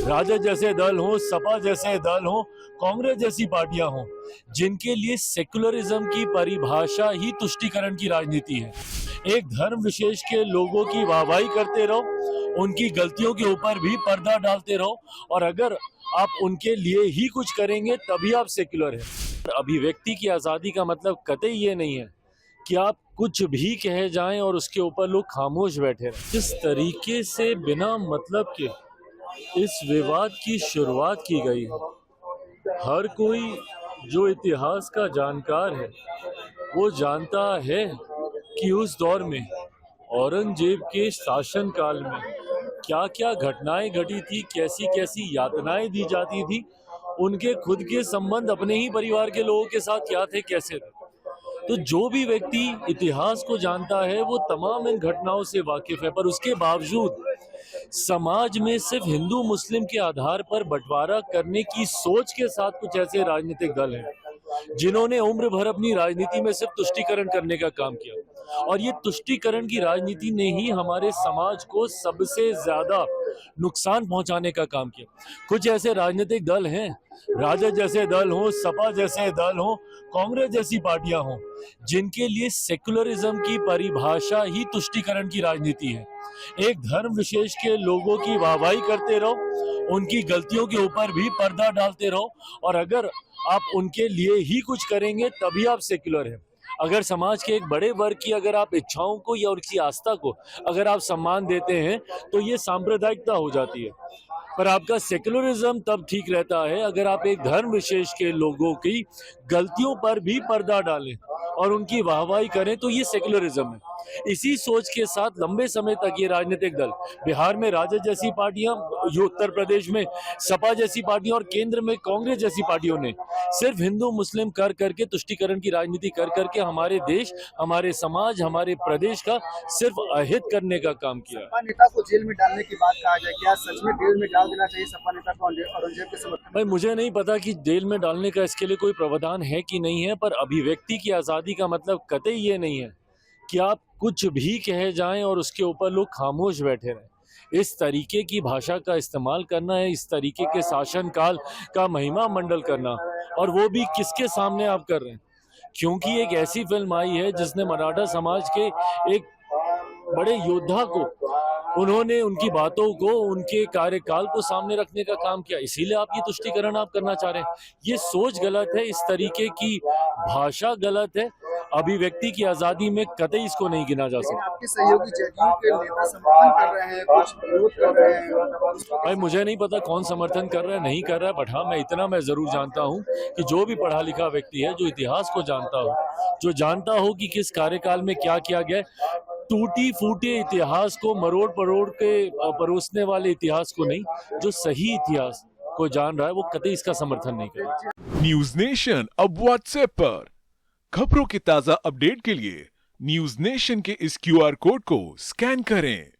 राजद जैसे दल हों, सपा जैसे दल हों, कांग्रेस जैसी पार्टियां हों, जिनके लिए सेकुलरिज्म की परिभाषा ही तुष्टीकरण की राजनीति है। एक धर्म विशेष के लोगों की वाहवाही करते रहो, उनकी गलतियों के ऊपर भी पर्दा डालते रहो, और अगर आप उनके लिए ही कुछ करेंगे तभी आप सेक्युलर हैं। अभिव्यक्ति की आज़ादी का मतलब कतई ये नहीं है कि आप कुछ भी कहे जाएं और उसके ऊपर लोग खामोश बैठे रहें। जिस तरीके से बिना मतलब के इस विवाद की शुरुआत की गई है, हर कोई जो इतिहास का जानकार है वो जानता है कि उस दौर में औरंगजेब के शासनकाल में क्या क्या घटनाएं घटी थी, कैसी कैसी यातनाएं दी जाती थी, उनके खुद के संबंध अपने ही परिवार के लोगों के साथ क्या थे, कैसे थे। तो जो भी व्यक्ति इतिहास को जानता है वो तमाम इन घटनाओं से वाकिफ है, पर उसके बावजूद समाज में सिर्फ हिंदू मुस्लिम के आधार पर बंटवारा करने की सोच के साथ कुछ ऐसे राजनीतिक दल हैं जिन्होंने उम्र भर अपनी राजनीति में सिर्फ तुष्टीकरण करने का काम किया, और ये तुष्टीकरण की राजनीति ने ही हमारे समाज को सबसे ज्यादा नुकसान पहुंचाने का काम किया। कुछ ऐसे राजनीतिक दल हैं, राजद जैसे दल हों, सपा जैसे दल हों, कांग्रेस जैसी पार्टियां हों, जिनके लिए सेकुलरिज्म की परिभाषा ही तुष्टीकरण की राजनीति है। एक धर्म विशेष के लोगों की वाहवाही करते रहो, उनकी गलतियों के ऊपर भी पर्दा डालते रहो, और अगर आप उनके लिए ही कुछ करेंगे तभी आप सेक्युलर हैं। अगर समाज के एक बड़े वर्ग की अगर आप इच्छाओं को या उनकी आस्था को अगर आप सम्मान देते हैं तो ये सांप्रदायिकता हो जाती है। पर आपका सेक्युलरिज्म तब ठीक रहता है अगर आप एक धर्म विशेष के लोगों की गलतियों पर भी पर्दा डालें और उनकी वाहवाही करें, तो ये सेक्युलरिज्म है। इसी सोच के साथ लंबे समय तक ये राजनीतिक दल, बिहार में राजद जैसी पार्टियां, उत्तर प्रदेश में सपा जैसी पार्टियां और केंद्र में कांग्रेस जैसी पार्टियों ने सिर्फ हिंदू मुस्लिम कर करके, तुष्टीकरण की राजनीति कर करके हमारे देश, हमारे समाज, हमारे प्रदेश का सिर्फ अहित करने का काम किया। सपा नेता को जेल में डालने की बात कहा जाए, क्या सच में जेल में डाल देना चाहिए सपा नेता को औरंगजेब के समर्थन? भाई मुझे नहीं पता कि जेल में डालने का इसके लिए कोई प्रावधान है कि नहीं है, पर अभिव्यक्ति की आज़ादी का मतलब कतई ये नहीं है कि आप कुछ भी कहे जाएं और उसके ऊपर लोग खामोश बैठे रहें। इस तरीके की भाषा का इस्तेमाल करना है, इस तरीके के शासनकाल का महिमा मंडल करना, और वो भी किसके सामने आप कर रहे हैं? क्योंकि एक ऐसी फिल्म आई है जिसने मराठा समाज के एक बड़े योद्धा को, उन्होंने उनकी बातों को, उनके कार्यकाल को सामने रखने का काम किया, इसीलिए आप ये तुष्टीकरण आप करना चाह रहे हैं। ये सोच गलत है, इस तरीके की भाषा गलत है। अभिव्यक्ति की आजादी में कतई इसको नहीं गिना जा सकता। आपके सहयोगी जदयू के नेता समर्थन कर रहे हैं, कुछ विरोध कर रहे हैं। भाई मुझे नहीं पता कौन समर्थन कर रहा है, नहीं कर रहा है, बट हाँ मैं इतना मैं जरूर जानता हूँ कि जो भी पढ़ा लिखा व्यक्ति है, जो इतिहास को जानता हो, जो जानता हो कि किस कार्यकाल में क्या किया गया, टूटी फूटे इतिहास को मरोड़ परोड़ के परोसने वाले इतिहास को नहीं, जो सही इतिहास को जान रहा है वो कतई इसका समर्थन नहीं करेगा। न्यूज नेशन अब व्हाट्सएप पर खबरों के ताजा अपडेट के लिए न्यूज नेशन के इस क्यूआर कोड को स्कैन करें।